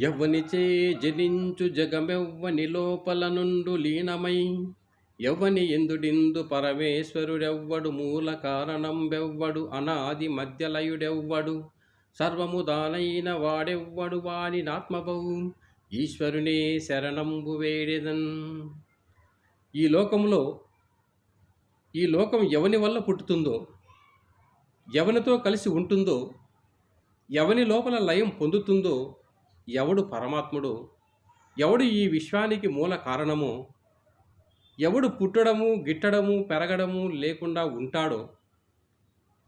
ఎవ్వనిచే జనించు జగమెవ్వని లోపల నుండు లీనమై ఎవ్వని ఎందుడిందు పరమేశ్వరుడెవ్వడు మూల కారణం బెవ్వడు అనాది మధ్యలయుడెవ్వడు సర్వము దానైన వాడెవ్వడు వాని నాత్మబవు ఈశ్వరునే శరణంబు వేడెదన్. ఈ లోకంలో ఈ లోకం ఎవని వల్ల పుట్టుతుందో, ఎవనితో కలిసి ఉంటుందో, ఎవని లోపల లయం పొందుతుందో, ఎవడు పరమాత్ముడో, ఎవడు ఈ విశ్వానికి మూల కారణమో, ఎవడు పుట్టడము గిట్టడము పెరగడము లేకుండా ఉంటాడో,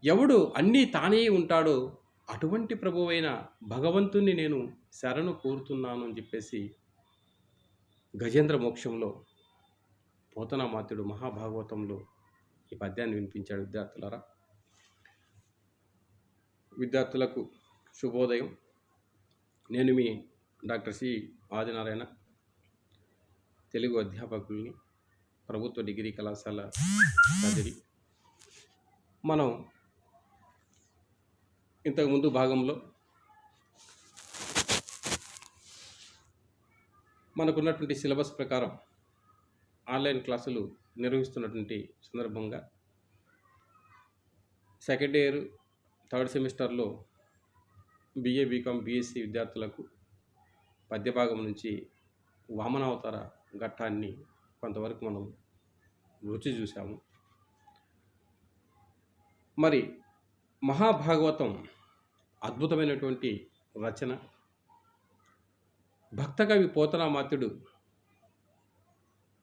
ఎవడు అన్నీ తానే ఉంటాడో అటువంటి ప్రభువైన భగవంతుణ్ణి నేను శరణు కోరుతున్నాను అని చెప్పేసి గజేంద్ర మోక్షంలో పోతనామాత్యుడు మహాభాగవతంలో ఈ పద్యాన్ని వినిపించాడు. విద్యార్థులకు శుభోదయం. నేను మీ డాక్టర్ సి ఆదినారాయణ, తెలుగు అధ్యాపకుల్ని, ప్రభుత్వ డిగ్రీ కళాశాల కదిరి. మనం ఇంతకుముందు భాగంలో మనకున్నటువంటి సిలబస్ ప్రకారం ఆన్లైన్ క్లాసులు నిర్వహిస్తున్నటువంటి సందర్భంగా సెకండ్ ఇయర్ థర్డ్ సెమిస్టర్లో బిఏ బీకామ్ బీఎస్సీ విద్యార్థులకు పద్యభాగం నుంచి వామనావతార ఘట్టాన్ని కొంతవరకు మనం రుచి చూసాము. మరి మహాభాగవతం అద్భుతమైనటువంటి రచన. భక్తకవి పోతనామాత్యుడు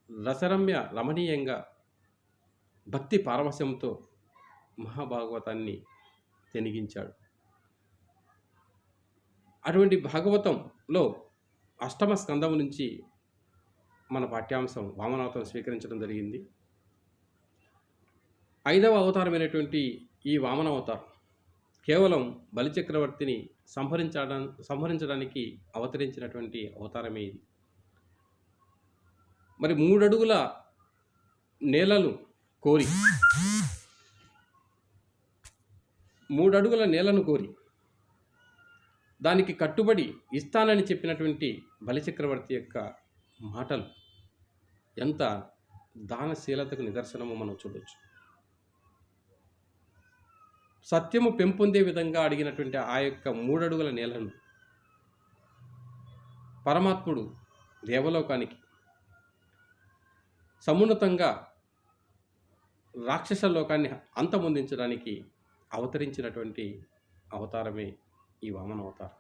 రసరమ్య రమణీయంగా భక్తి పారవశ్యంతో మహాభాగవతాన్ని తెనిగించాడు. అటువంటి భాగవతంలో అష్టమ స్కందం నుంచి మన పాఠ్యాంశం వామనావతారం స్వీకరించడం జరిగింది. 5వ అవతారమైనటువంటి ఈ వామనావతారం కేవలం బలిచక్రవర్తిని సంహరించడానికి అవతరించినటువంటి అవతారమే ఇది. మరి 3 అడుగుల నేలను కోరి 3 అడుగుల నేలను కోరి దానికి కట్టుబడి ఇస్తానని చెప్పినటువంటి బలిచక్రవర్తి యొక్క మాటలు ఎంత దానశీలతకు నిదర్శనమో మనం చూడవచ్చు. సత్యము పెంపొందే విధంగా అడిగినటువంటి ఆ యొక్క 3 అడుగుల నేలను పరమాత్ముడు దేవలోకానికి సమున్నతంగా రాక్షస లోకాన్ని అంతమొందించడానికి అవతరించినటువంటి అవతారమే ఈ వామన అవతారం.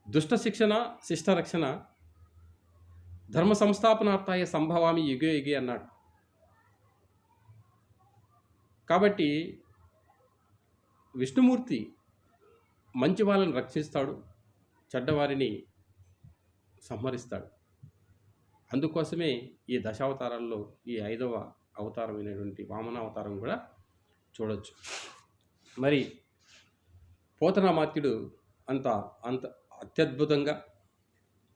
దుష్ట శిక్షణ శిష్ట రక్షణ ధర్మ సంస్థాపనార్థాయ సంభవామి యుగే యుగే అన్నాడు. కాబట్టి విష్ణుమూర్తి మంచి వాళ్ళని రక్షిస్తాడు, చెడ్డవారిని సంహరిస్తాడు. అందుకోసమే ఈ దశావతారాల్లో ఈ 5వ అవతారమైనటువంటి వామనావతారం కూడా చూడవచ్చు. మరి పోతనామాత్యుడు అంత అత్యద్భుతంగా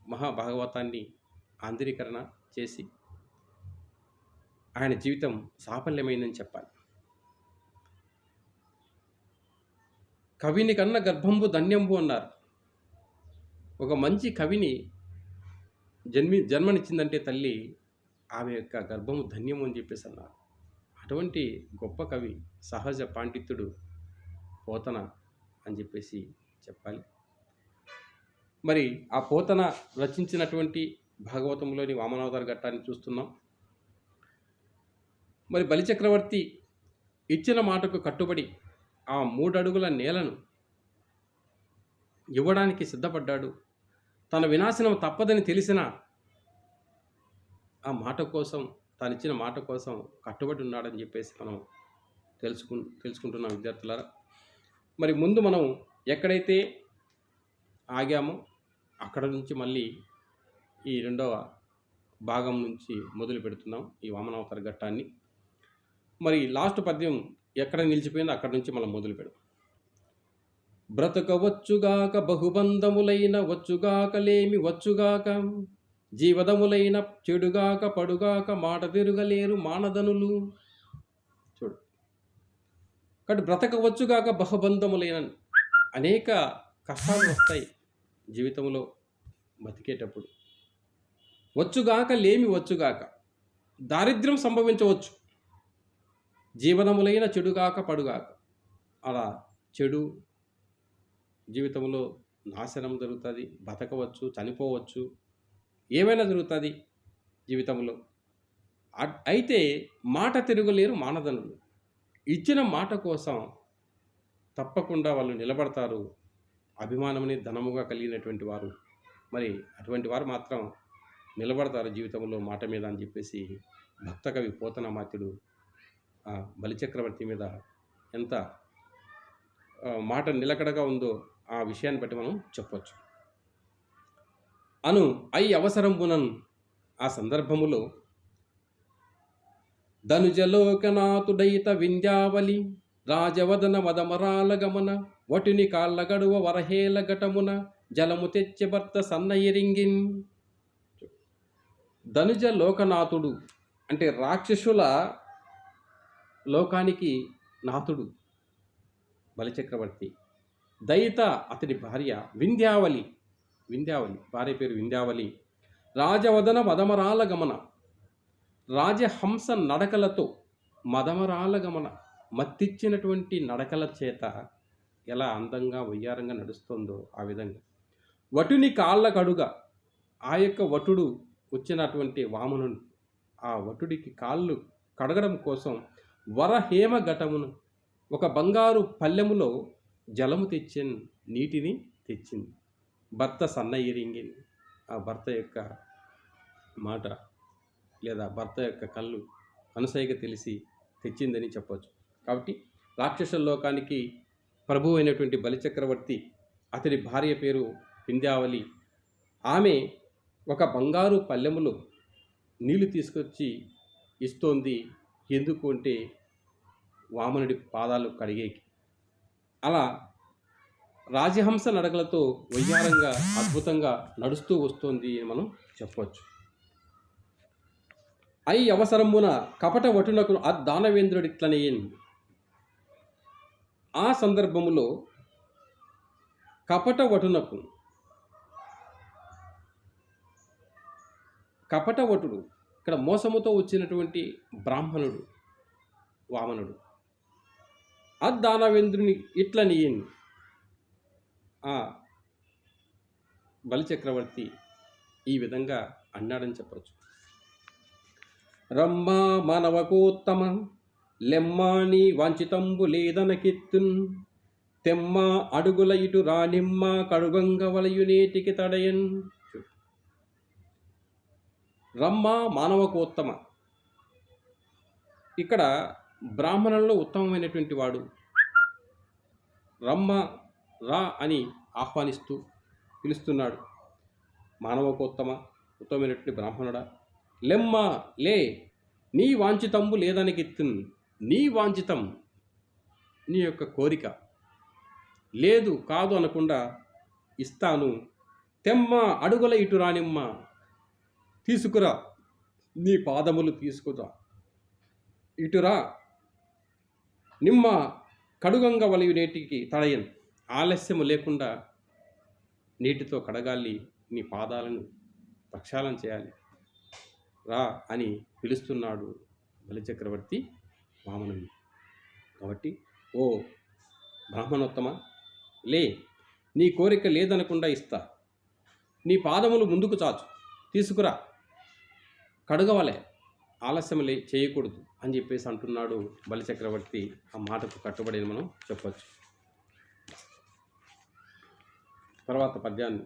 మహాభాగవతాన్ని ఆంధ్రీకరణ చేసి ఆయన జీవితం సాఫల్యమైందని చెప్పాలి. కవిని కన్న గర్భంబు ధన్యంబు అన్నారు. ఒక మంచి కవిని జన్మనిచ్చిందంటే తల్లి, ఆమె యొక్క గర్భము ధన్యము అని చెప్పేసి అన్నారు. అటువంటి గొప్ప కవి, సహజ పాండిత్యుడు పోతన అని చెప్పేసి చెప్పాలి. మరి ఆ పోతన రచించినటువంటి భాగవతంలోని వామనావతార ఘట్టాన్ని చూస్తున్నాం. మరి బలిచక్రవర్తి ఇచ్చిన మాటకు కట్టుబడి ఆ 3 అడుగుల నేలను ఇవ్వడానికి సిద్ధపడ్డాడు. తన వినాశనం తప్పదని తెలిసిన ఆ మాట కోసం, తాను ఇచ్చిన మాట కోసం కట్టుబడి ఉన్నాడని చెప్పేసి మనం తెలుసుకుంటున్నాం విద్యార్థులారా. మరి ముందు మనం ఎక్కడైతే ఆగామో అక్కడ నుంచి మళ్ళీ ఈ 2వ భాగం నుంచి మొదలు పెడుతున్నాం ఈ వామనావతార ఘట్టాన్ని. మరి లాస్ట్ పద్యం ఎక్కడ నిలిచిపోయిందో అక్కడ నుంచి మనం మొదలు పెడదాం. బ్రతకవచ్చుగాక బహుబంధములైన వచ్చుగాకలేమి వచ్చుగాక జీవదములైన చెడుగాక పడుగాక మాట తిరుగలేరు మానదనులు. చూడు, కాబట్టి బ్రతకవచ్చుగాక బహుబంధములైన అనేక కష్టాలు వస్తాయి, జీవితంలో బతికేటప్పుడు. వచ్చుగాక లేమి వచ్చుగాక, దారిద్ర్యం సంభవించవచ్చు, జీవనములైన చెడుగాక పడుగాక. అలా చెడు జీవితంలో నాశనం జరుగుతుంది, బతకవచ్చు, చనిపోవచ్చు, ఏమైనా జరుగుతుంది జీవితంలో. అయితే మాట తిరగలేరు మానధనులు. ఇచ్చిన మాట కోసం తప్పకుండా వాళ్ళు నిలబడతారు. అభిమానమని ధనముగా కలిగినటువంటి వారు, మరి అటువంటి వారు మాత్రం నిలబడతారు జీవితంలో మాట మీద అని చెప్పేసి భక్త కవి పోతనామాత్యుడు బలిచక్రవర్తి మీద ఎంత మాట నిలకడగా ఉందో ఆ విషయాన్ని బట్టి మనం చెప్పవచ్చు. అవసరంబునన్ ఆ సందర్భములో ధనుజలోకనాథుడైత వింధ్యావలి రాజవదన వదమరాల గమన వటుని కాళ్ళ గడువ వరహేల ఘటమున జలము తెచ్చి భర్త సన్నయిరింగిన్. ధనుజ లోకనాథుడు అంటే రాక్షసుల లోకానికి నాథుడు బలిచక్రవర్తి. దయిత అతడి భార్య వింధ్యావలి భార్య పేరు వింధ్యావలి. రాజవదన మదమరాల గమన, రాజహంస నడకలతో మదమరాల గమన, మత్తిచ్చినటువంటి నడకల చేత ఎలా అందంగా వయ్యారంగా నడుస్తుందో ఆ విధంగా. వటుని కాళ్ళ కడుగా, ఆ యొక్క వటుడు వచ్చినటువంటి వామనుడు ఆ వటుడికి కాళ్ళు కడగడం కోసం వరహేమ ఘటమును, ఒక బంగారు పల్లెములో జలము తెచ్చింది, నీటిని తెచ్చింది. భర్త సన్నయిరింగి, ఆ భర్త యొక్క మాట లేదా భర్త యొక్క కళ్ళు అనుసైగ తెలిసి తెచ్చిందని చెప్పవచ్చు. కాబట్టి రాక్షస లోకానికి ప్రభు అయినటువంటి బలిచక్రవర్తి, అతడి భార్య పేరు వింధ్యావలి. ఆమె ఒక బంగారు పల్లెములో నీళ్లు తీసుకొచ్చి ఇస్తోంది. ఎందుకు అంటే వామనుడి పాదాలు కడిగేకి. అలా రాజహంస నడకలతో వయ్యారంగా అద్భుతంగా నడుస్తూ వస్తోంది అని మనం చెప్పవచ్చు. అవసరమున కపట వటునకు దానవేంద్రుడిట్లనేయన్. ఆ సందర్భములో కపట వటుడు ఇక్కడ మోసముతో వచ్చినటువంటి బ్రాహ్మణుడు వామనుడు దానవేంద్రుని ఇట్లనియన్. ఆ బలిచక్రవర్తి ఈ విధంగా అన్నాడని చెప్పవచ్చు. రమ్మా మానవకోత్తమ లెమ్మాని వాంఛితంబు లేదనకిత్తున్, తెమ్మ అడుగుల ఇటు రానిమ్మ కడుగంగ వలయునేటికి తడయన్. రమ్మ మానవకోత్తమ, ఇక్కడ బ్రాహ్మణుల్లో ఉత్తమమైనటువంటి వాడు. రమ్మ రా అని ఆహ్వానిస్తూ పిలుస్తున్నాడు. మానవకోత్తమ, ఉత్తమమైనటువంటి బ్రాహ్మణుడా, లెమ్మ లే, నీ వాంఛితంబు లేదనకిత్తున్, నీ వాంఛితం నీ యొక్క కోరిక లేదు కాదు అనకుండా ఇస్తాను. తెమ్మ అడుగుల ఇటు రానిమ్మ, తీసుకురా నీ పాదములు తీసుకురా, ఇటురా నిమ్మ కడుగంగ వలయు నేటికి తడయన్, ఆలస్యము లేకుండా నీటితో కడగాలి, నీ పాదాలను ప్రక్షాళన చేయాలి, రా అని పిలుస్తున్నాడు బలిచక్రవర్తి వామనుని. కాబట్టి ఓ బ్రాహ్మణోత్తమ, లే, నీ కోరిక లేదనకుండా ఇస్తా, నీ పాదములు ముందుకు చాచు, తీసుకురా, కడగవలే, ఆలస్యం చేయకూడదు అని చెప్పేసి అంటున్నాడు బలిచక్రవర్తి. ఆ మాటకు కట్టుబడి మనం చెప్పచ్చు. తర్వాత పద్యాన్ని.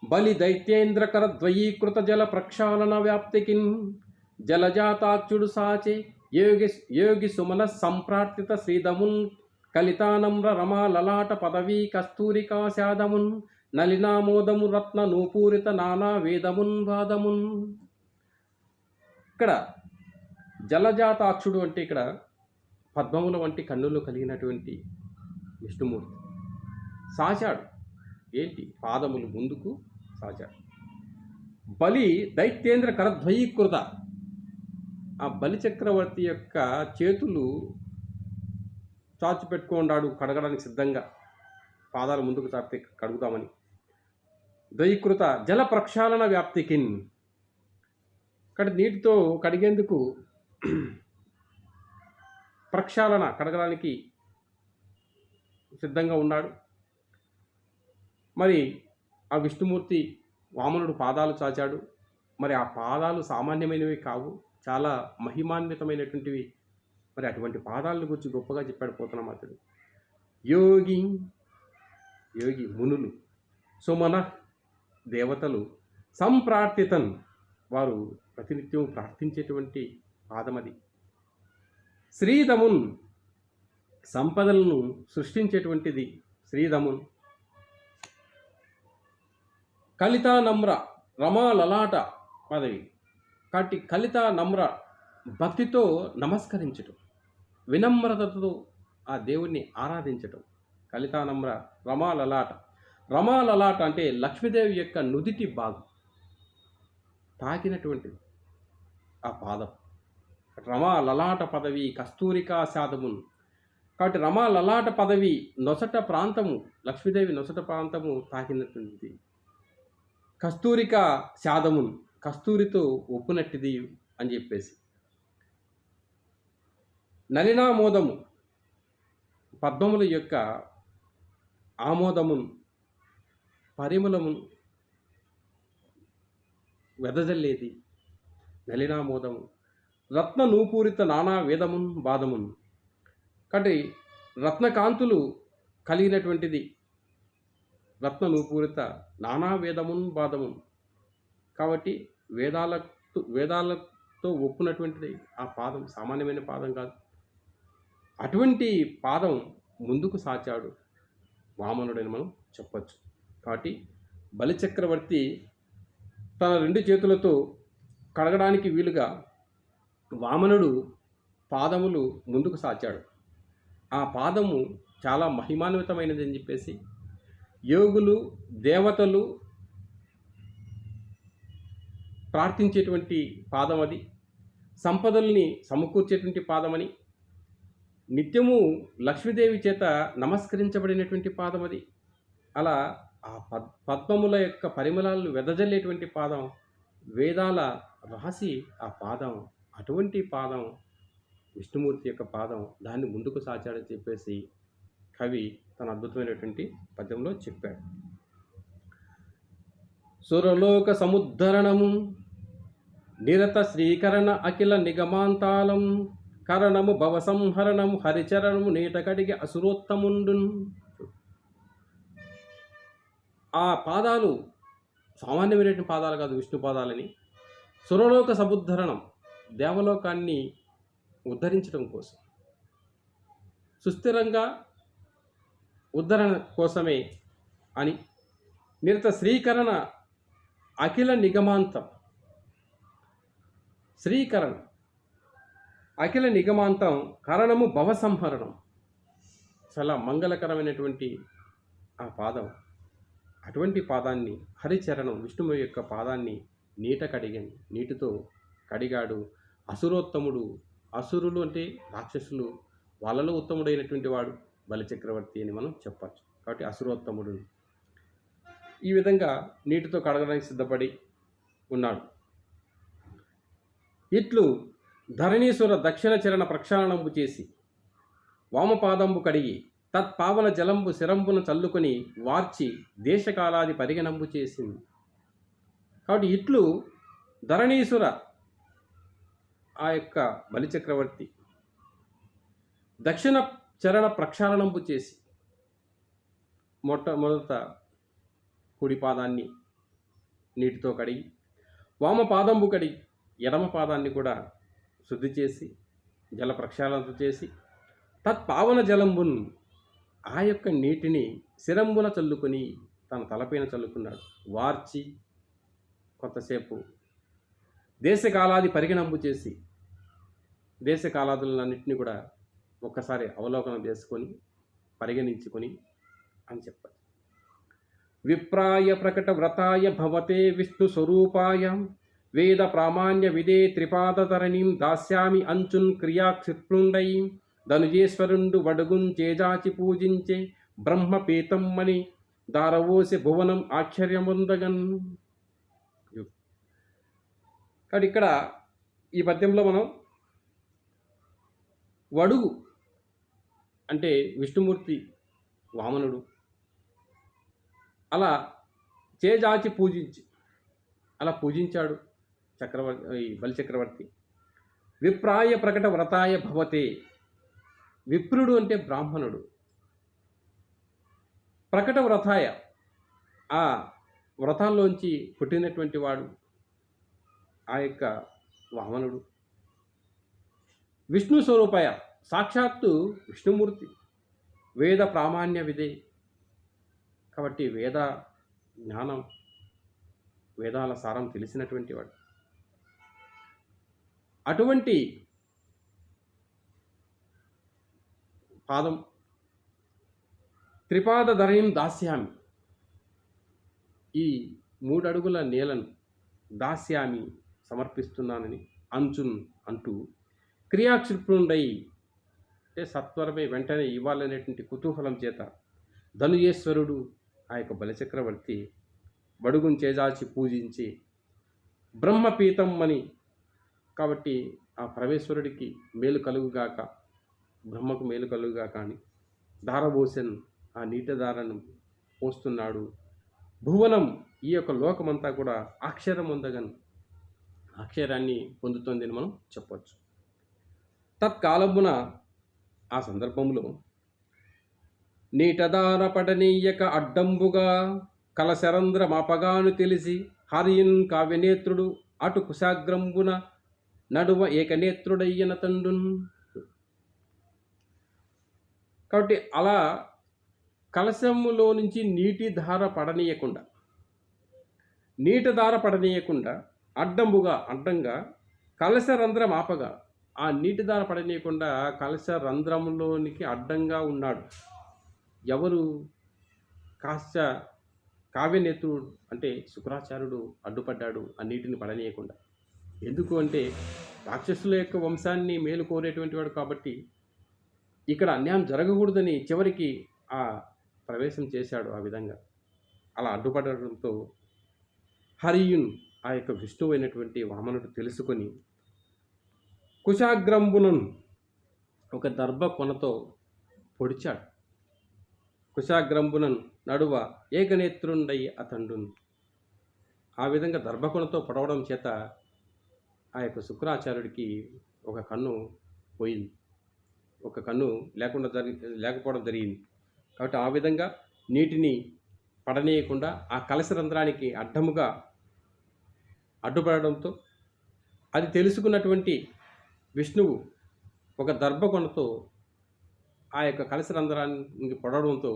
బలి దైత్యేంద్రకర ద్వయీకృత జల ప్రక్షాళన వ్యాప్తికిన్, జలజాతాక్షుడు సాచే యోగి సుమన సంప్రార్థిత శ్రీదమున్, కలితానమ్ర రమా లలాట పదవీ కస్తూరికాశాదమున్, నలినామోదము రత్న నూపూరిత నానా వేదమున్ వాదమున్. ఇక్కడ జలజాతాక్షుడు అంటే ఇక్కడ పద్మముల వంటి కన్నులు కలిగినటువంటి విష్ణుమూర్తి సాచాడు. ఏంటి? పాదములు ముందుకు సాచాడు. బలి దైత్యేంద్ర కరద్వయీకృత, ఆ బలిచక్రవర్తి యొక్క చేతులు చాచి పెట్టుకున్నాడు కడగడానికి సిద్ధంగా. పాదాలు ముందుకు చాపితే కడుగుతామని. ద్వయీకృత జల ప్రక్షాళన వ్యాప్తికిన్, కాబట్టి నీటితో కడిగేందుకు ప్రక్షాళన కడగడానికి సిద్ధంగా ఉన్నాడు. మరి ఆ విష్ణుమూర్తి వామనుడు పాదాలు చాచాడు. మరి ఆ పాదాలు సామాన్యమైనవి కావు, చాలా మహిమాన్వితమైనటువంటివి. మరి అటువంటి పాదాలను గురించి గొప్పగా చెప్పాడు పోతనామాత్యుడు. యోగి యోగి మునులు, సుమన దేవతలు, సంప్రార్థితన్ వారు ప్రతినిత్యం ప్రార్థించేటువంటి పాదమది. శ్రీదమున్ సంపదలను సృష్టించేటువంటిది శ్రీదమున్. కలితా నమ్ర రమా లలాట పదవి, కాబట్టి కలితా నమ్ర భక్తితో నమస్కరించటం, వినమ్రతతో ఆ దేవుణ్ణి ఆరాధించటం. కలితా నమ్ర రమా లలాట. రమా లలాట అంటే లక్ష్మీదేవి యొక్క నుదిటి భాగం తాకినటువంటిది ఆ పాదం. రమా లలాట పదవి కస్తూరికా శాదమున్, కాబట్టి రమా లలాట పదవి నొసట ప్రాంతము, లక్ష్మీదేవి నొసట ప్రాంతము తాకినటువంటిది. కస్తూరికా శాదమున్, కస్తూరితో ఒప్పునట్టిది అని చెప్పేసి. నలినామోదము పద్మముల యొక్క ఆమోదమును, పరిమళము వెదజల్లేది నలినామోదము. రత్న నూపూరిత నానా వేదమున్ బాధమున్, కాబట్టి రత్నకాంతులు కలిగినటువంటిది రత్న నూపూరిత నానా వేదమున్ బాధమున్, కాబట్టి వేదాలతో ఒప్పునటువంటిది ఆ పాదం, సామాన్యమైన పాదం కాదు. అటువంటి పాదం ముందుకు సాచాడు వామనుడని మనం చెప్పచ్చు. కాబట్టి బలిచక్రవర్తి తన 2 చేతులతో కడగడానికి వీలుగా వామనుడు పాదములు ముందుకు సాచాడు. ఆ పాదము చాలా మహిమాన్వితమైనది అని చెప్పేసి యోగులు, దేవతలు ప్రార్థించేటువంటి పాదం అది. సంపదల్ని సమకూర్చేటువంటి పాదమని, నిత్యము లక్ష్మీదేవి చేత నమస్కరించబడినటువంటి పాదం అది. అలా ఆ పద్మముల యొక్క పరిమళాలను వెదజల్లేటువంటి పాదం, వేదాల రాసి ఆ పాదం, అటువంటి పాదం విష్ణుమూర్తి యొక్క పాదం, దాన్ని ముందుకు సాచాడని చెప్పేసి కవి తన అద్భుతమైనటువంటి పద్యంలో చెప్పాడు. సురలోక సముద్ధరణము నిరత శ్రీకరణ అఖిల నిగమాంతాలం కరణము భవ సంహరణము హరిచరణము నీట కడిగి అసురోత్తముండు. ఆ పాదాలు సామాన్యమైనటువంటి పాదాలు కాదు, విష్ణు పాదాలని. సురలోక సముద్ధరణం, దేవలోకాన్ని ఉద్ధరించడం కోసం, సుస్థిరంగా ఉద్ధరణ కోసమే అని. నిరత శ్రీకరణ అఖిల నిగమాంతం, శ్రీకరణ అఖిల నిగమాంతం కరణము భవ సంహరణం, చాలా మంగళకరమైనటువంటి ఆ పాదం. అటువంటి పాదాన్ని, హరిచరణం విష్ణువు యొక్క పాదాన్ని నీట కడిగాను, నీటితో కడిగాడు. అసురోత్తముడు, అసురులు అంటే రాక్షసులు, వాళ్ళలో ఉత్తముడైనటువంటి వాడు బలిచక్రవర్తి అని మనం చెప్పచ్చు. కాబట్టి అసురోత్తముడు ఈ విధంగా నీటితో కడగడానికి సిద్ధపడి ఉన్నాడు. ఇట్లు ధరణీశ్వర దక్షిణ చరణ ప్రక్షాళనంబు చేసి వామపాదంబు కడిగి తత్పావన జలంబు శిరంబును చల్లుకొని వార్చి దేశకాలాది పరిగణంబు చేసింది. కాబట్టి ఇట్లు ధరణీశ్వర ఆ యొక్క బలిచక్రవర్తి దక్షిణ చరణ ప్రక్షాళనంబు చేసి మొట్టమొదట కుడి పాదాన్ని నీటితో కడిగి, వామపాదంబు కడిగి ఎడమ పాదాన్ని కూడా శుద్ధి చేసి జల ప్రక్షాళన చేసి తత్పావన జలంబున్ ఆ యొక్క నీటిని శిరంబున చల్లుకొని తన తలపైన చల్లుకున్నాడు. వార్చి కొంతసేపు దేశకాలాది పరిగణంబు చేసి దేశకాలాదులన్నింటినీ కూడా ఒక్కసారి అవలోకనం చేసుకొని పరిగణించుకొని అని చెప్పారు. విప్రాయ ప్రకట వ్రతాయ భవతే విష్ణు స్వరూపాయ వేద ప్రామాణ్య విదే త్రిపాదతరణిం దాస్యామి అంచున్ క్రియాక్షిప్లుండై ధనుజేశ్వరుండు వడుగున్ చేజాచి పూజించే బ్రహ్మపీతమ్మని దారవోసి భువనం ఆశ్చర్యముందగన్. కాబట్టి ఇక్కడ ఈ పద్యంలో మనం వడుగు అంటే విష్ణుమూర్తి వామనుడు అలా చేజాచి అలా పూజించాడు చక్రవర్తి, ఈ బలి చక్రవర్తి. విప్రాయ ప్రకట వ్రతాయ భవతే. విప్రుడు అంటే బ్రాహ్మణుడు, ప్రకట వ్రతాయ ఆ వ్రతాల్లోంచి పుట్టినటువంటి వాడు ఆ యొక్క వామనుడు. విష్ణు స్వరూపాయ సాక్షాత్తు విష్ణుమూర్తి. వేద ప్రామాణ్య విదే. కాబట్టి వేద జ్ఞానం, వేదాల సారం తెలిసినటువంటి వాడు. అటువంటి పాదం త్రిపాదధరీం దాస్యామి. ఈ 3 అడుగుల నేలను దాస్యామి సమర్పిస్తున్నానని అంటూ క్రియాక్షిప్రుండై అంటే సత్వరమే వెంటనే ఇవ్వాలనేటువంటి కుతూహలం చేత ధనుయేశ్వరుడు ఆ యొక్క బలిచక్రవర్తి బడుగును చేజాచి పూజించి బ్రహ్మపీతం అని, కాబట్టి ఆ పరమేశ్వరుడికి మేలు కలుగుగాక, బ్రహ్మకు మేలు కలుగుగాక అని దారబోసెన్ ఆ నీటి దారను పోస్తున్నాడు. భువనం ఈ యొక్క లోకమంతా కూడా అక్షరం ఉందగన్ అక్షరాన్ని పొందుతుంది అని మనం చెప్పవచ్చు. తత్కాలమున ఆ సందర్భంలో నీటదార పడనీయక అడ్డంబుగా కలశరంధ్ర మాపగాను తెలిసి హరియున్ కావ్యనేత్రుడు అటు కుశాగ్రంబున నడువ ఏకనేత్రుడయ్యన తండున్. కాబట్టి అలా కలశములో నుంచి నీటి ధార పడనీయకుండా అడ్డంగా కలశ రంధ్రం ఆపగా, ఆ నీటి ధార పడనీయకుండా కలశ రంధ్రంలోనికి అడ్డంగా ఉన్నాడు. ఎవరు? కావ్యనేత్రుడు అంటే శుక్రాచార్యుడు అడ్డుపడ్డాడు ఆ నీటిని పడనీయకుండా. ఎందుకు అంటే రాక్షసుల యొక్క వంశాన్ని మేలు కోరేటువంటి వాడు కాబట్టి ఇక్కడ అన్యాయం జరగకూడదని చివరికి ఆ ప్రవేశం చేశాడు. ఆ విధంగా అలా అడ్డుపడడంతో హరియున్ ఆ యొక్క విష్ణువు అయినటువంటి వామనుడు తెలుసుకొని కుశాగ్రంబునన్ ఒక దర్భ కొనతో పొడిచాడు. కుశాగ్రంబునన్ నడువ ఏకనేత్రుండై అతండున్. ఆ విధంగా దర్భకొనతో పొడవడం చేత ఆ యొక్క శుక్రాచార్యుడికి ఒక కన్ను పోయింది, ఒక కన్ను లేకపోవడం జరిగింది. కాబట్టి ఆ విధంగా నీటిని పడనీయకుండా ఆ కలశ రంధ్రానికి అడ్డుపడడంతో అది తెలుసుకున్నటువంటి విష్ణువు ఒక దర్భకొనతో ఆ యొక్క కలశ రంధ్రానికి పొడవడంతో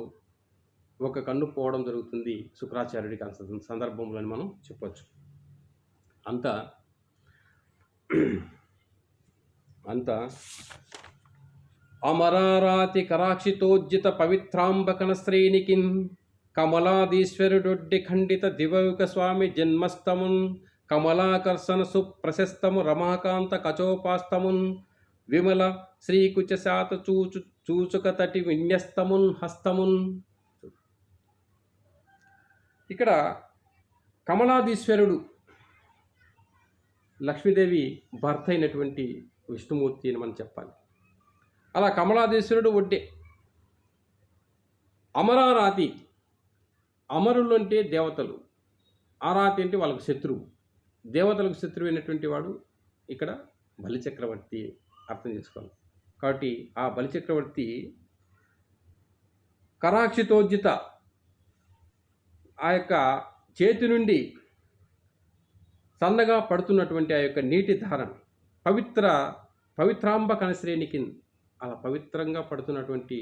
ఒక కన్ను పోవడం జరుగుతుంది శుక్రాచార్యుడికి. ఆ సందర్భంలో మనం చెప్పవచ్చు. అంత అమరారాతి కరాక్షితోజ్జిత పవిత్రాంబకన శ్రేణికిన్ కమలాదీశ్వరుడొడ్డి ఖండిత దివౌక స్వామి జన్మస్తమున్ కమలాకర్షణ సుప్రశస్తము రమాకాంత కచోపాస్తమున్ విమల శ్రీకుచశాత చూచుక తటి విన్యస్తమున్ హస్తమున్. ఇక్కడ కమలాదీశ్వరుడు లక్ష్మీదేవి భర్త అయినటువంటి విష్ణుమూర్తి అని మనం చెప్పాలి. అలా కమలాదీశ్వరుడు ఒడ్డే అమరారాతి. అమరులు అంటే దేవతలు, ఆరాతి అంటే వాళ్ళకు శత్రువు, దేవతలకు శత్రువు అయినటువంటి వాడు ఇక్కడ బలిచక్రవర్తి. అర్థం చేసుకోవాలి. కాబట్టి ఆ బలిచక్రవర్తి కరాక్షితోజ్జిత ఆ యొక్క చేతి నుండి సన్నగా పడుతున్నటువంటి ఆ యొక్క నీటి ధారను పవిత్రాంబ కనశ్రేణికి, అలా పవిత్రంగా పడుతున్నటువంటి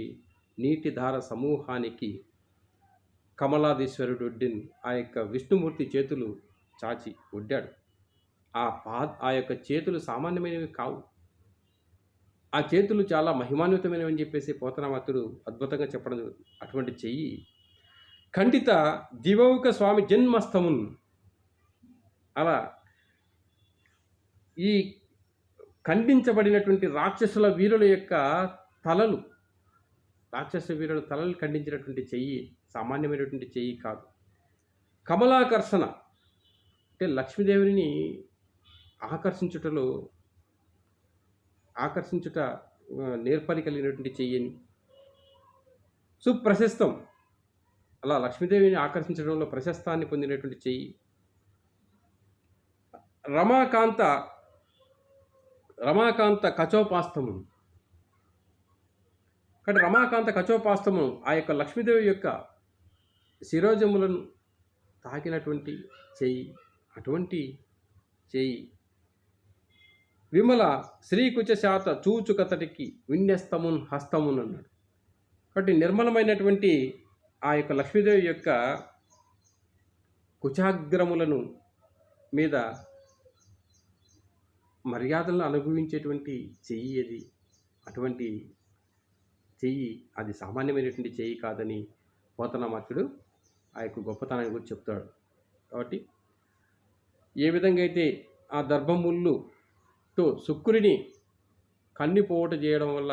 నీటి ధార సమూహానికి కమలాదీశ్వరుడు ఆ యొక్క విష్ణుమూర్తి చేతులు చాచి ఒడ్డాడు. ఆ యొక్క చేతులు సామాన్యమైనవి కావు. ఆ చేతులు చాలా మహిమాన్వితమైనవి అని చెప్పేసి పోతనామాత్యుడు అద్భుతంగా చెప్పడం జరుగుతుంది. అటువంటి చెయ్యి ఖండిత దివౌక స్వామి జన్మస్తమున్. అలా ఈ ఖండించబడినటువంటి రాక్షసుల వీరుల యొక్క తలలు రాక్షస వీరుల తలలు ఖండించినటువంటి చెయ్యి సామాన్యమైనటువంటి చెయ్యి కాదు. కమలాకర్షణ అంటే లక్ష్మీదేవిని ఆకర్షించుట నేర్పరి కలిగినటువంటి చెయ్యని. సుప్రశస్తం, అలా లక్ష్మీదేవిని ఆకర్షించడంలో ప్రశస్తాన్ని పొందినటువంటి చెయ్యి. రమాకాంత కచోపాస్తము. కాబట్టి రమాకాంత కచోపాస్తము ఆ యొక్క లక్ష్మీదేవి యొక్క శిరోజములను తాకినటువంటి చెయ్యి, అటువంటి చెయ్యి. విమల శ్రీకుచ శాత చూచుకతటికి విన్యస్తమున్ హస్తమున్ అన్నాడు. కాబట్టి నిర్మలమైనటువంటి ఆ యొక్క లక్ష్మీదేవి యొక్క కుచాగ్రములను మీద మర్యాదలను అనుభవించేటువంటి చెయ్యి అది. అటువంటి చెయ్యి అది సామాన్యమైనటువంటి చెయ్యి కాదని పోతనామాత్యుడు ఆ యొక్క గొప్పతనాన్ని గురించి చెప్తాడు. కాబట్టి ఏ విధంగా అయితే ఆ దర్భముళ్ళుతో శుక్రుని కన్నిపోవట చేయడం వల్ల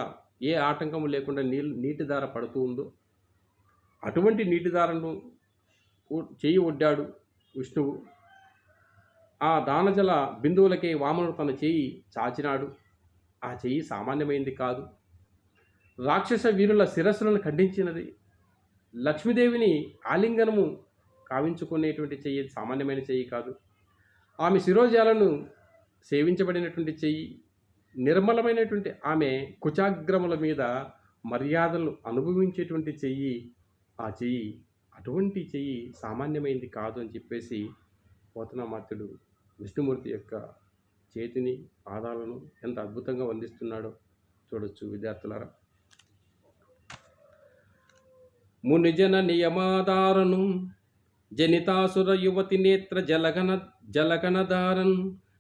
ఏ ఆటంకము లేకుండా నీటి ధార పడుతూ ఉందో, అటువంటి నీటి ధారను చెయ్యి ఒడ్డాడు విష్ణువు. ఆ దానజల బిందువులకే వామనుడు తన చెయ్యి చాచినాడు. ఆ చెయ్యి సామాన్యమైంది కాదు. రాక్షస వీరుల శిరస్సులను ఖండించినది. లక్ష్మీదేవిని ఆలింగనము కావించుకునేటువంటి చెయ్యి సామాన్యమైన చెయ్యి కాదు. ఆమె శిరోజాలను సేవించబడినటువంటి చెయ్యి, నిర్మలమైనటువంటి ఆమె కుచాగ్రముల మీద మర్యాదలు అనుభవించేటువంటి చెయ్యి ఆ చెయ్యి. అటువంటి చెయ్యి సామాన్యమైంది కాదు అని చెప్పేసి పోతనామాత్యుడు విష్ణుమూర్తి యొక్క చేతిని, పాదాలను ఎంత అద్భుతంగా వందిస్తున్నాడో చూడొచ్చు విద్యార్థులారా. మునిజన నియమాధారను జనితాసుర యువతి నేత్ర జలగనధారన్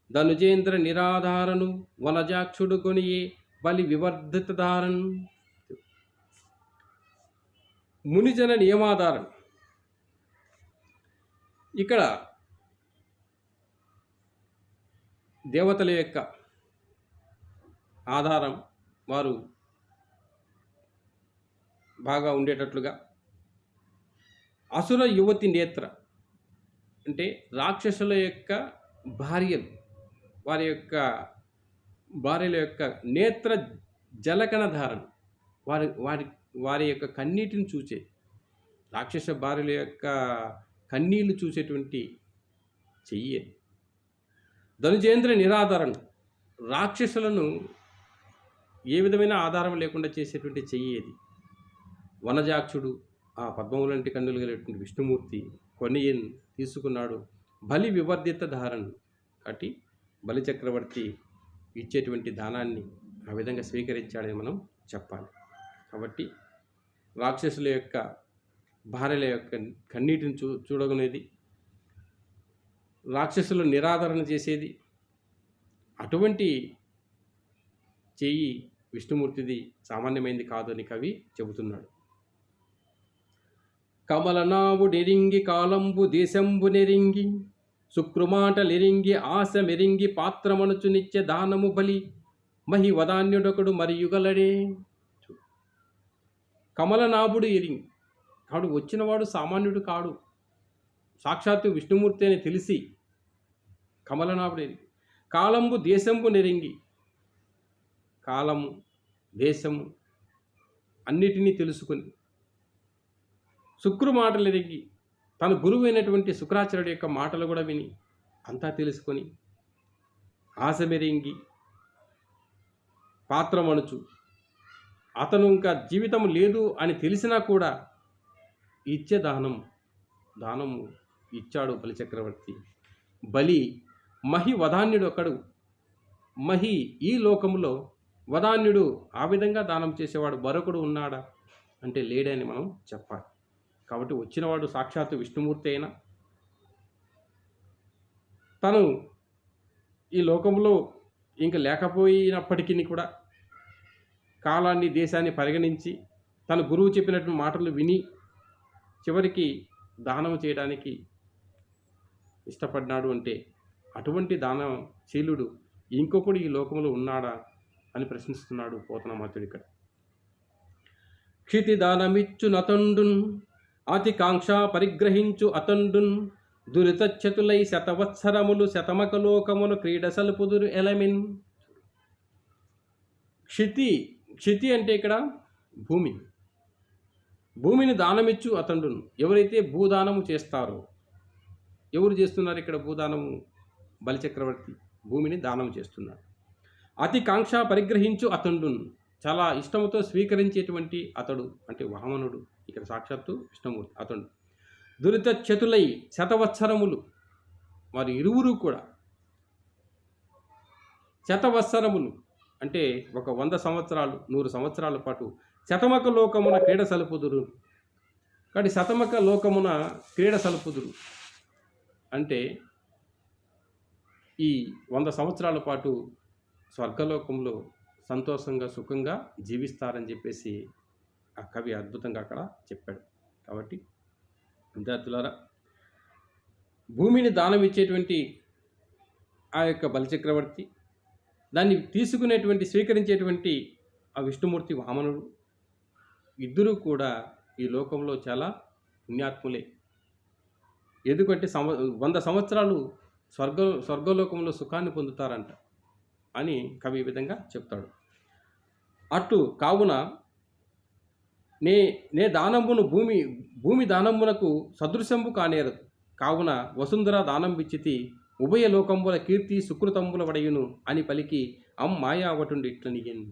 ధనుజేంద్ర నిరాధారను వనజాక్షుడు కొనియే బలి వివర్ధిత ధారన్. మునిజన నియమాధారణ. ఇక్కడ దేవతల యొక్క ఆధారం వారు బాగా ఉండేటట్లుగా, అసుర యువతి నేత్ర అంటే రాక్షసుల యొక్క భార్యలు, వారి యొక్క భార్యల యొక్క నేత్ర జలకన ధారణ, వారి యొక్క కన్నీటిని చూసే, రాక్షస భార్యల యొక్క కన్నీళ్లు చూసేటువంటి చెయ్యి. ధనుజేంద్ర నిరాధారణ, రాక్షసులను ఏ విధమైన ఆధారం లేకుండా చేసేటువంటి చెయ్యి అది. వనజాక్షుడు, ఆ పద్మములంటి కన్నులు కలిగినటువంటి విష్ణుమూర్తి కొనియన్ తీసుకున్నాడు. బలి వివర్ధిత ధారణ, కాబట్టి బలి చక్రవర్తి ఇచ్చేటువంటి దానాన్ని ఆ విధంగా స్వీకరించాడని మనం చెప్పాలి. కాబట్టి రాక్షసుల యొక్క భార్యల యొక్క కన్నీటిని చూడగనేది, రాక్షసులు నిరాదరణ చేసేది, అటువంటి చెయ్యి విష్ణుమూర్తిది సామాన్యమైంది కాదు అని కవి చెబుతున్నాడు. కమలనావుడెరింగి కాలంబు దేశంబు నెరింగి శుక్రుమాటలెరింగి ఆశ మెరింగి పాత్రమనుచు నిత్య దానము బలి మహి వదాన్యుడొకడు మరియుగలడే. కమలనాభుడు ఎరింగి, కాడు వచ్చినవాడు సామాన్యుడు కాడు, సాక్షాత్తు విష్ణుమూర్తి అని తెలిసి కమలనాభుడు ఎరింగి. కాలంబు దేశంబు నెరింగి, కాలము దేశము అన్నిటినీ తెలుసుకొని, శుక్రు మాటలు ఎరిగి తన గురువు అయినటువంటి శుక్రాచార్యుడి యొక్క మాటలు కూడా విని అంతా తెలుసుకొని, ఆశ మెరింగి పాత్రమనుచు, అతను ఇంకా జీవితం లేదు అని తెలిసినా కూడా ఇచ్చే దానము ఇచ్చాడు బలిచక్రవర్తి. బలి మహి వదాన్యుడు ఒకడు. మహి ఈ లోకంలో, వదాన్యుడు ఆ విధంగా దానం చేసేవాడు మరొకడు ఉన్నాడా అంటే లేడని మనం చెప్పాలి. కాబట్టి వచ్చినవాడు సాక్షాత్తు విష్ణుమూర్తి అయినా, తను ఈ లోకంలో ఇంక లేకపోయినప్పటికీ కూడా కాలాన్ని, దేశాన్ని పరిగణించి తన గురువు చెప్పినటువంటి మాటలు విని చివరికి దానం చేయడానికి ఇష్టపడ్డాడు అంటే అటువంటి దానశీలుడు ఇంకొకడు ఈ లోకంలో ఉన్నాడా అని ప్రశ్నిస్తున్నాడు పోతనామాత్యుడు ఇక్కడ. క్షితిదానమిచ్చు నతండున్ అతి కాంక్ష పరిగ్రహించు అతండున్ దురితచ్యుతులై శతవత్సరములు శతమకలోకమును క్రీడ సలుపుదురు ఎలమిన్. క్షితి అంటే ఇక్కడ భూమిని దానమిచ్చు అతండును. ఎవరైతే భూదానము చేస్తారో, ఎవరు చేస్తున్నారు ఇక్కడ భూదానము? బలిచక్రవర్తి భూమిని దానం చేస్తున్నాడు. అతి కాంక్ష పరిగ్రహించు అతండును, చాలా ఇష్టముతో స్వీకరించేటువంటి అతడు అంటే వామనుడు, ఇక్కడ సాక్షాత్తు విష్ణుమూర్తి అతడు. దురిత చతులై శతవత్సరములు, వారి ఇరువురు కూడా శతవత్సరములు అంటే 100 సంవత్సరాలు 100 సంవత్సరాల పాటు శతమక లోకమున క్రీడ సలుపుదురు. కాబట్టి శతమక లోకమున క్రీడ సలుపుదురు అంటే ఈ 100 సంవత్సరాల పాటు స్వర్గలోకంలో సంతోషంగా సుఖంగా జీవిస్తారని చెప్పేసి ఆ కవి అద్భుతంగా అక్కడ చెప్పాడు. కాబట్టి విద్యార్థులారా, భూమిని దానం ఇచ్చేటువంటి ఆ యొక్క బలిచక్రవర్తి, దాన్ని తీసుకునేటువంటి స్వీకరించేటువంటి ఆ విష్ణుమూర్తి వామనుడు, ఇద్దరూ కూడా ఈ లోకంలో చాలా పుణ్యాత్ములే. ఎందుకంటే 100 సంవత్సరాలు స్వర్గలోకంలో సుఖాన్ని పొందుతారంట అని కవి ఈ విధంగా చెప్తాడు. అటు కావున నే దానమును భూమి దానమునకు సదృశంబు కానేరదు. కావున వసుంధర దానం విచ్చితి ఉభయ లోకంబుల కీర్తి సుకృతంబుల వడయును అని పలికి మాయావటుండి ఇట్లనియన్.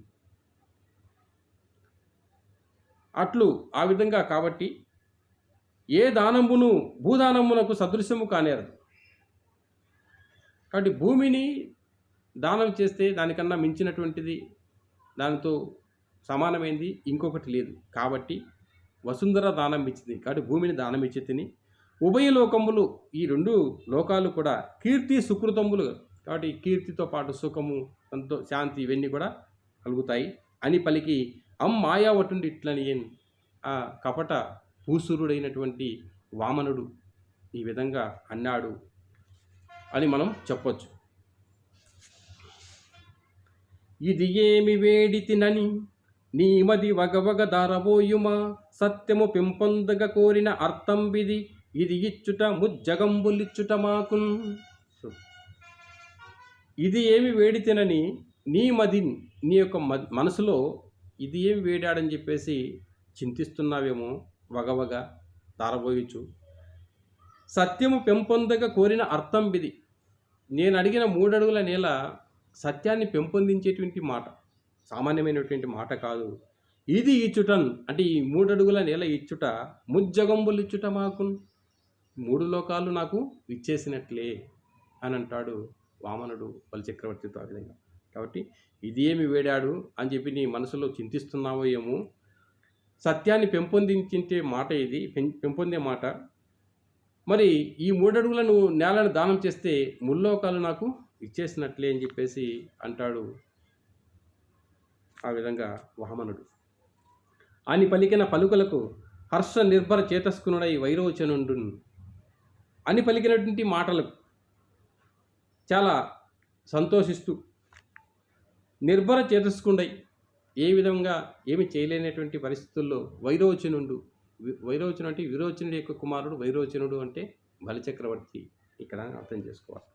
అట్లు ఆ విధంగా కాబట్టి ఏ దానమును భూదానమునకు సదృశ్యము కానేరదు. కాబట్టి భూమిని దానం చేస్తే దానికన్నా మించినటువంటిది, దానితో సమానమైంది ఇంకొకటి లేదు. కాబట్టి వసుంధర దానం ఇచ్చింది, కాబట్టి భూమిని దానం ఇచ్చి తిని ఉభయ లోకములు, ఈ 2 లోకాలు కూడా కీర్తి సుకృతములు, కాబట్టి కీర్తితో పాటు సుఖము శాంతి ఇవన్నీ కూడా కలుగుతాయి అని పలికి మాయావటుండి ఇట్లని ఆ కపట భూసురుడైనటువంటి వామనుడు ఈ విధంగా అన్నాడు అని మనం చెప్పొచ్చు. ఇది ఏమి వేడితినని నీమది వగవగ దారబోయుమా సత్యము పెంపొందగ కోరిన అర్థం విధి ఇది ఇచ్చుట ముజ్జగంబులిచ్చుట మాకున్. ఇది ఏమి వేడితినని నీ యొక్క మనసులో ఇది ఏమి వేడాడని చెప్పేసి చింతిస్తున్నావేమో, వగవగ దారబోయచ్చు. సత్యము పెంపొందగ కోరిన అర్థం విధి, నేను అడిగిన 3 అడుగుల నేల సత్యాన్ని పెంపొందించేటువంటి మాట, సామాన్యమైనటువంటి మాట కాదు. ఇది ఇచ్చుటన్ అంటే ఈ 3 అడుగుల నేల ఇచ్చుట ముజ్జగంబులు ఇచ్చుట మాకు 3 లోకాలు నాకు ఇచ్చేసినట్లే అని అంటాడు వామనుడు బలిచక్రవర్తితో ఆ విధంగా. కాబట్టి ఇది ఏమి వేడాడు అని చెప్పి నీ మనసులో చింతిస్తున్నావో ఏమో, సత్యాన్ని పెంపొందించే మాట ఇది, పెంపొందే మాట. మరి ఈ 3 అడుగులను నేలను దానం చేస్తే ముల్లోకాలు నాకు ఇచ్చేసినట్లే అని చెప్పేసి అంటాడు ఆ విధంగా వామనుడు. అని పలికిన పలుకులకు హర్ష నిర్భర చేతస్కునుడై వైరోచనుండు అని పలికినటువంటి మాటలకు చాలా సంతోషిస్తూ నిర్భర చేతస్కుండై, ఏ విధంగా ఏమి చేయలేనటువంటి పరిస్థితుల్లో వైరోచనుడు అంటే విరోచనుడి యొక్క కుమారుడు, వైరోచనుడు అంటే బలిచక్రవర్తి ఇక్కడ అర్థం చేసుకోవాలి.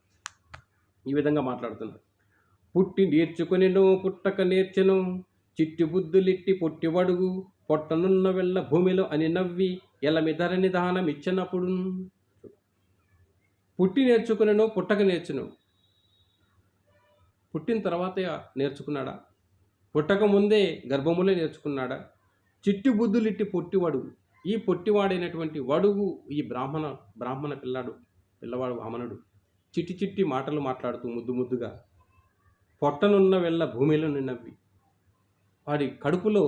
ఈ విధంగా మాట్లాడుతున్నారు. పుట్టి నేర్చుకొనిను పుట్టక నేర్చెను చిట్టి బుద్ధులిట్టి పొట్టివడుగు పొట్టనున్న వెళ్ళ భూమిలో అని నవ్వి ఎలమి ధరణి దానం ఇచ్చినప్పుడు. పుట్టి నేర్చుకునేను పుట్టక నేర్చును. పుట్టిన తర్వాత నేర్చుకున్నాడా? పుట్టక ముందే గర్భములే నేర్చుకున్నాడా? చిట్టి బుద్ధులిట్టి పొట్టివడుగు, ఈ పొట్టివాడైనటువంటి వడుగు ఈ బ్రాహ్మణ పిల్లవాడు వామనుడు చిట్టి మాటలు మాట్లాడుతూ ముద్దుగా పొట్టనున్న వెళ్ళ భూమిలో నవ్వి, వాడి కడుపులో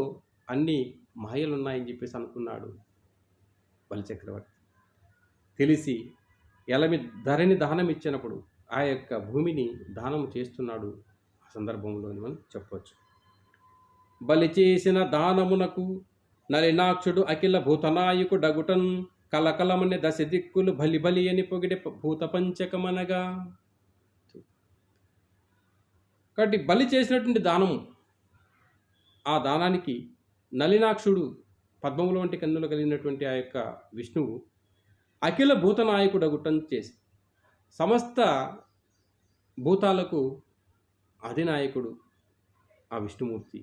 అన్ని మాయలున్నాయని చెప్పేసి అనుకున్నాడు బలిచక్రవర్తి. తెలిసి ఎలమి ధరణి దానం ఇచ్చినప్పుడు ఆ యొక్క భూమిని దానం చేస్తున్నాడు ఆ సందర్భంలోని మనం చెప్పవచ్చు. బలి చేసిన దానమునకు నలినాక్షుడు అఖిల భూతనాయకు డగుటన్ కలకలమని దశ దిక్కులు బలి అని పొగిడే భూత పంచకమనగా. కాబట్టి బలి చేసినటువంటి దానము, ఆ దానానికి నలినాక్షుడు పద్మముల వంటి కన్నులు కలిగినటువంటి ఆ యొక్క విష్ణువు అఖిల భూతనాయకుడగుటం చేసి సమస్త భూతాలకు అధినాయకుడు ఆ విష్ణుమూర్తి.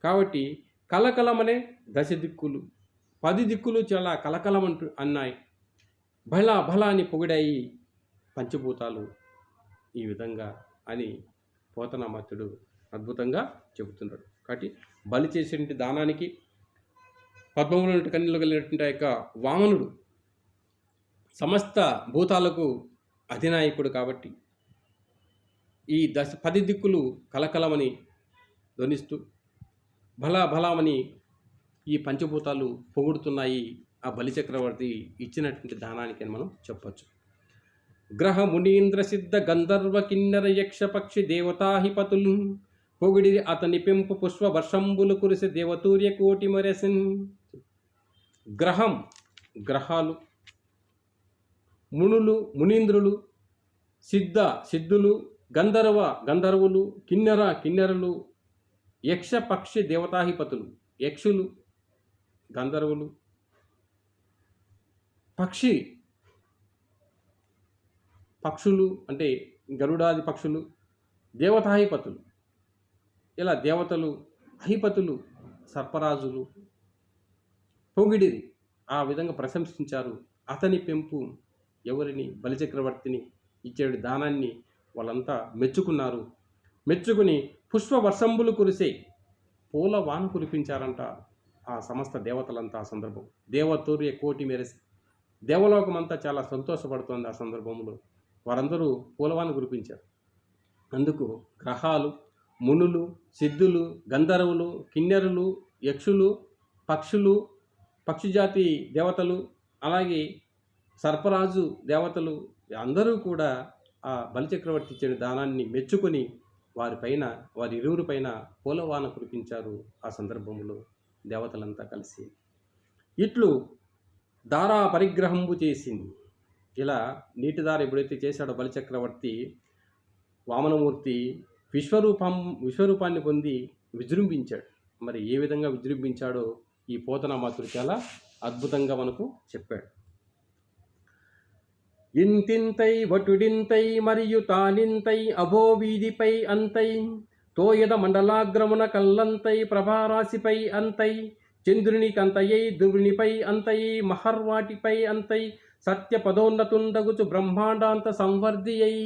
కాబట్టి కలకలమనే దశ దిక్కులు 10 దిక్కులు చాలా కలకలమంటూ అన్నాయి. భళా భళా అని పొగిడాయి పంచభూతాలు ఈ విధంగా అని పోతనామాత్యుడు అద్భుతంగా చెబుతున్నాడు. కాబట్టి బలి చేసేటువంటి దానానికి పద్మముల కన్నులు కలిగినటువంటి ఆ యొక్క వామనుడు సమస్త భూతాలకు అధినాయకుడు కాబట్టి ఈ 10 దిక్కులు కలకలమని ధ్వనిస్తూ భలా భలామని ఈ పంచభూతాలు పొగుడుతున్నాయి ఆ బలిచక్రవర్తి ఇచ్చినటువంటి దానానికి అని మనం చెప్పచ్చు. గ్రహ మునీంద్ర సిద్ధ గంధర్వ కిన్నర యక్ష పక్షి దేవతాహిపతులు పొగిడి అతని పెంపు పుష్ప వర్షంబులు కురిసి దేవతూర్య కోటి మరెసన్. గ్రహాలు, మునులు మునీంద్రులు, సిద్ధులు, గంధర్వులు, కిన్నెరలు, యక్ష పక్షి దేవతాహిపతులు, యక్షులు, గంధర్వులు, పక్షులు అంటే గరుడాది పక్షులు, దేవతాహిపతులు, ఇలా దేవతలు, అహిపతులు, సర్పరాజులు పొగిడిరి, ఆ విధంగా ప్రశంసించారు అతని పెంపు ఎవరిని బలిచక్రవర్తిని ఇచ్చే దానాన్ని వాళ్ళంతా మెచ్చుకున్నారు. మెచ్చుకుని పుష్ప వర్షంబులు కురిసే పూల వాన కురిపించారంట ఆ సమస్త దేవతలంతా. ఆ సందర్భం దేవతూర్య కోటి మెరసి దేవలోకమంతా చాలా సంతోషపడుతోంది. ఆ సందర్భంలో వారందరూ పూలవాన కురిపించారు. అందుకు గ్రహాలు, మునులు, సిద్ధులు, గంధర్వులు, కిన్నెరులు, యక్షులు, పక్షులు, పక్షిజాతి దేవతలు, అలాగే సర్పరాజు దేవతలు అందరూ కూడా ఆ బలిచక్రవర్తి ఇచ్చిన దానాన్ని మెచ్చుకొని వారి ఇరువురి పైన పూలవాన కురిపించారు. ఆ సందర్భంలో దేవతలంతా కలిసి ఇట్లు దారా పరిగ్రహంబు చేసింది. ఇలా నీటిదార ఎప్పుడైతే చేశాడో బలిచక్రవర్తి వామనమూర్తి విశ్వరూపాన్ని పొంది విజృంభించాడు. మరి ఏ విధంగా విజృంభించాడో ఈ పోతనామాత్యుడు చాలా అద్భుతంగా మనకు చెప్పాడు. ఇంతింతై వటుడింతై మరియు తానింతై అభో వీధిపై అంతై తోయద మండలాగ్రమున కల్లంతై ప్రభారాశిపై అంతై చంద్రుని కంతయై ధ్రువునిపై అంతై మహర్వాటిపై అంతై సత్య పదోన్నతుండగుచు బ్రహ్మాండాంత సంవర్ధి అయి.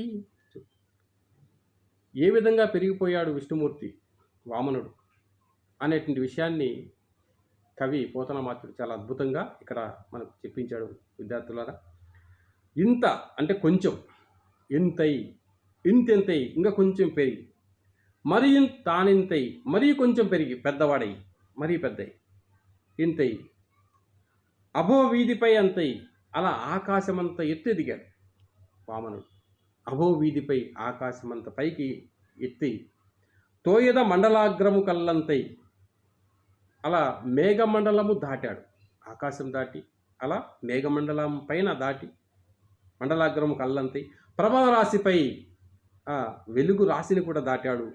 ఏ విధంగా పెరిగిపోయాడు విష్ణుమూర్తి వామనుడు అనేటువంటి విషయాన్ని కవి పోతనామాత్యుడు చాలా అద్భుతంగా ఇక్కడ మనకు చెప్పించాడు. విద్యార్థులారా, ఇంత అంటే కొంచెం, ఇంతెంతై ఇంకా కొంచెం పెరిగి, మరి తానింతై మరీ కొంచెం పెరిగి పెద్దవాడై మరీ పెద్దయి, ఇంతై అభో వీధిపై అంతై అలా ఆకాశమంత ఎత్తు ఎదిగాడు వామనుడు. అభో వీధిపై ఆకాశమంత పైకి ఎత్తి తోయద మండలాగ్రము కల్లంతై అలా మేఘమండలము దాటాడు. ఆకాశం దాటి అలా మేఘమండలం పైన దాటి మండలాగ్రము కల్లంతై ప్రభారాశిపై వెలుగు రాశిని కూడా దాటాడు.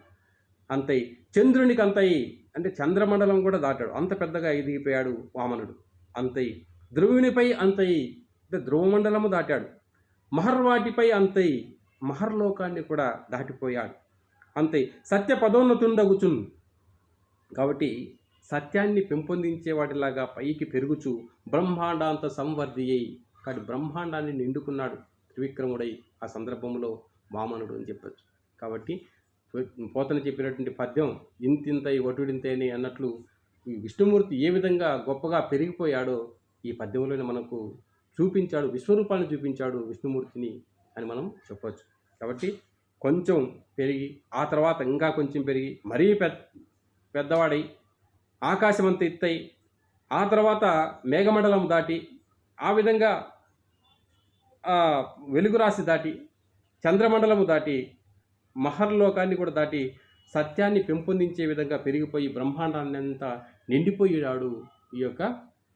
అంతై చంద్రునికి అంతై అంటే చంద్రమండలం కూడా దాటాడు. అంత పెద్దగా ఎదిగిపోయాడు వామనుడు. అంతై ధ్రువునిపై అంతై అంటే ధ్రువమండలము దాటాడు. మహర్వాటిపై అంతై మహర్లోకాన్ని కూడా దాటిపోయాడు. అంతై సత్య పదోన్నతుండగుచున్ కాబట్టి సత్యాన్ని పెంపొందించే వాటిలాగా పైకి పెరుగుచు బ్రహ్మాండాంత సంవర్ధి అయి కాదు బ్రహ్మాండాన్ని నిండుకున్నాడు త్రివిక్రముడై ఆ సందర్భంలో వామనుడు అని చెప్పచ్చు. కాబట్టి పోతన చెప్పినటువంటి పద్యం ఇంతింతై వటుడింతై అన్నట్లు ఈ విష్ణుమూర్తి ఏ విధంగా గొప్పగా పెరిగిపోయాడో ఈ పద్యంలోనే మనకు చూపించాడు, విశ్వరూపాన్ని చూపించాడు విష్ణుమూర్తిని అని మనం చెప్పవచ్చు. కాబట్టి కొంచెం పెరిగి ఆ తర్వాత ఇంకా కొంచెం పెరిగి మరీ పెద్దవాడై ఆకాశమంత ఎత్తై ఆ తర్వాత మేఘమండలం దాటి ఆ విధంగా వెలుగు రాశి దాటి చంద్రమండలము దాటి మహర్లోకాన్ని కూడా దాటి సత్యాన్ని పెంపొందించే విధంగా పెరిగిపోయి బ్రహ్మాండాన్ని అంతా నిండిపోయాడు ఈ యొక్క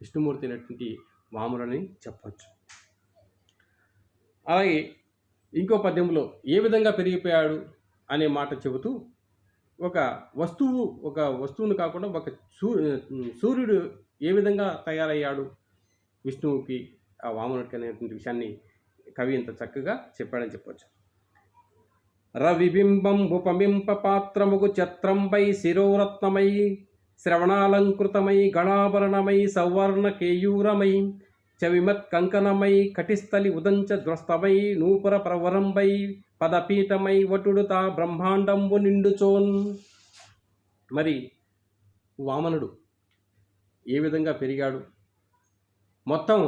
విష్ణుమూర్తి అయినటువంటి వామనుడని చెప్పచ్చు. అలాగే ఇంకో పద్యంలో ఏ విధంగా పెరిగిపోయాడు అనే మాట చెబుతూ ఒక వస్తువును కాకుండా ఒక సూర్యుడు ఏ విధంగా తయారయ్యాడు విష్ణువుకి ఆ వామనుడికి అనేటువంటి విషయాన్ని కవి ఇంత చక్కగా చెప్పాడని చెప్పొచ్చు. రవిబింబం ఉపమింప పాత్రముగు ఛత్రంపై శిరోరత్నమై శ్రవణాలంకృతమై గణాభరణమై సౌవర్ణ కేయూరమై చవిమత్ కంకణమై కటిస్థలి ఉదంచ ద్వస్తమై నూపుర ప్రవరంబై పదపీఠమై వటుడు తా బ్రహ్మాండంబు నిండుచోన్. మరి వామనుడు ఏ విధంగా పెరిగాడు, మొత్తం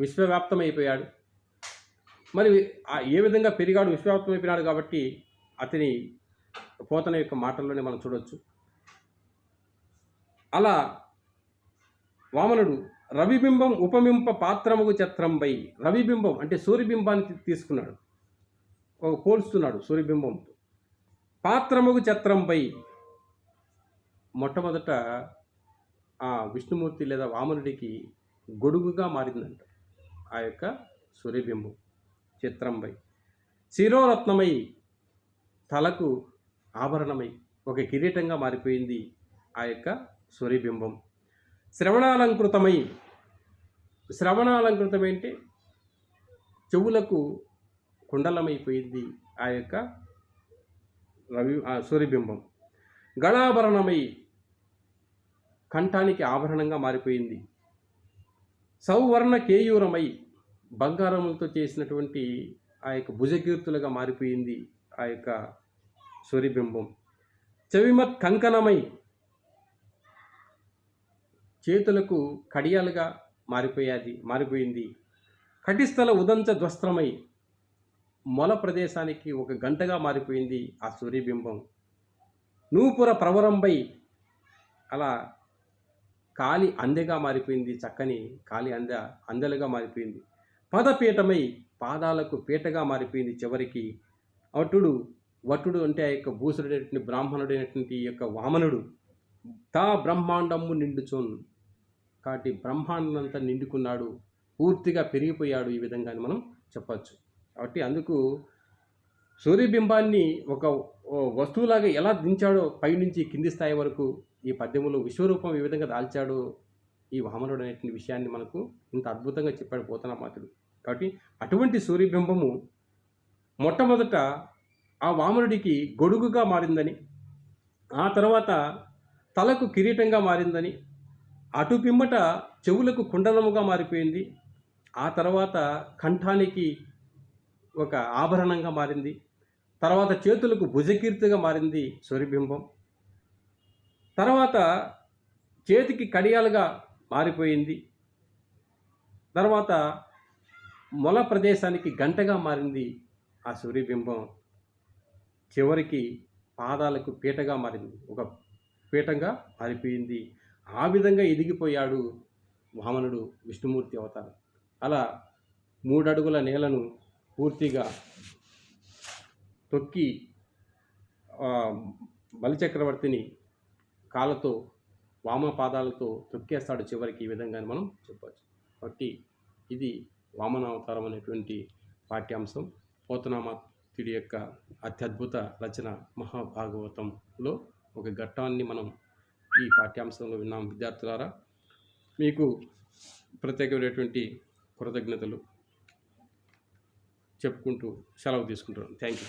విశ్వవ్యాప్తమైపోయాడు. మరి ఏ విధంగా పెరిగాడు, విశ్వవ్యాప్తమైపోయినాడు కాబట్టి అతని పోతన యొక్క మాటల్లోనే మనం చూడవచ్చు. అలా వామనుడు రవిబింబం ఉపమింప పాత్రముగు ఛత్రంపై, రవిబింబం అంటే సూర్యబింబాన్ని తీసుకున్నాడు, పోల్స్తున్నాడు సూర్యబింబంతో. పాత్రముగు ఛత్రంపై మొట్టమొదట ఆ విష్ణుమూర్తి లేదా వామనుడికి గొడుగుగా మారిందంట ఆ యొక్క సూర్యబింబం చిత్రంపై. శిరోరత్నమై తలకు ఆభరణమై ఒక కిరీటంగా మారిపోయింది ఆ యొక్క సూర్యబింబం. శ్రవణాలంకృతమై, శ్రవణాలంకృతమై అంటే చెవులకు కుండలమైపోయింది ఆ యొక్క సూర్యబింబం. గణాభరణమై కంఠానికి ఆభరణంగా మారిపోయింది. సౌవర్ణ కేయూరమై బంగారములతో చేసినటువంటి ఆ యొక్క భుజకీర్తులుగా మారిపోయింది ఆ యొక్క సూర్యబింబం. చవిమత్ కంకణమై చేతులకు కడియాలుగా మారిపోయింది. కటిస్థల ఉదంచ ధ్వస్త్రమై మొల ప్రదేశానికి ఒక గంటగా మారిపోయింది ఆ సూర్యబింబం. నూపుర ప్రవరంపై అలా కాలి అందెగా మారిపోయింది, చక్కని కాలి అందెలుగా మారిపోయింది. పదపీఠమై పాదాలకు పీటగా మారిపోయింది. చివరికి వటుడు అంటే ఆ యొక్క భూసుడైనటువంటి బ్రాహ్మణుడైనటువంటి ఈ యొక్క వామనుడు తా బ్రహ్మాండము నిండుచోన్, కాబట్టి బ్రహ్మాండంతా నిండుకున్నాడు, పూర్తిగా పెరిగిపోయాడు. ఈ విధంగా మనం చెప్పచ్చు. కాబట్టి అందుకు సూర్యబింబాన్ని ఒక వస్తువులాగా ఎలా దించాడో పైనుంచి కింది స్థాయి వరకు ఈ పద్యములో విశ్వరూపం ఏ విధంగా దాల్చాడో ఈ వామనుడు అనేటువంటి విషయాన్ని మనకు ఇంత అద్భుతంగా చెప్పాడు పోతనామాత్యుడు. కాబట్టి అటువంటి సూర్యబింబము మొట్టమొదట ఆ వామనుడికి గొడుగుగా మారిందని, ఆ తర్వాత తలకు కిరీటంగా మారిందని, అటు పిమ్మట చెవులకు కుండలముగా మారిపోయింది, ఆ తర్వాత కంఠానికి ఒక ఆభరణంగా మారింది, తర్వాత చేతులకు భుజకీర్తిగా మారింది సూర్యబింబం, తర్వాత చేతికి కడియాలుగా మారిపోయింది, తర్వాత మొల ప్రదేశానికి గంటగా మారింది ఆ సూర్యబింబం, చివరికి పాదాలకు పీటగా మారింది, ఒక పీఠంగా మారిపోయింది. ఆ విధంగా ఎదిగిపోయాడు వామనుడు విష్ణుమూర్తి అవతారం. అలా 3 అడుగుల నేలను పూర్తిగా తొక్కి బలిచక్రవర్తిని కాళ్ళతో వామ పాదాలతో తొక్కేస్తాడు చివరికి. ఈ విధంగా మనం చెప్పవచ్చు. కాబట్టి ఇది వామన అవతారం అనేటువంటి పాఠ్యాంశం. పోతనామాత్యుడి యొక్క అత్యద్భుత రచన మహాభాగవతంలో ఒక ఘట్టాన్ని మనం ఈ పాఠ్యాంశంలో విన్నాం. విద్యార్థులారా, మీకు ప్రత్యేకమైనటువంటి కృతజ్ఞతలు చెప్పుకుంటూ సెలవు తీసుకుంటున్నాను. Thank you.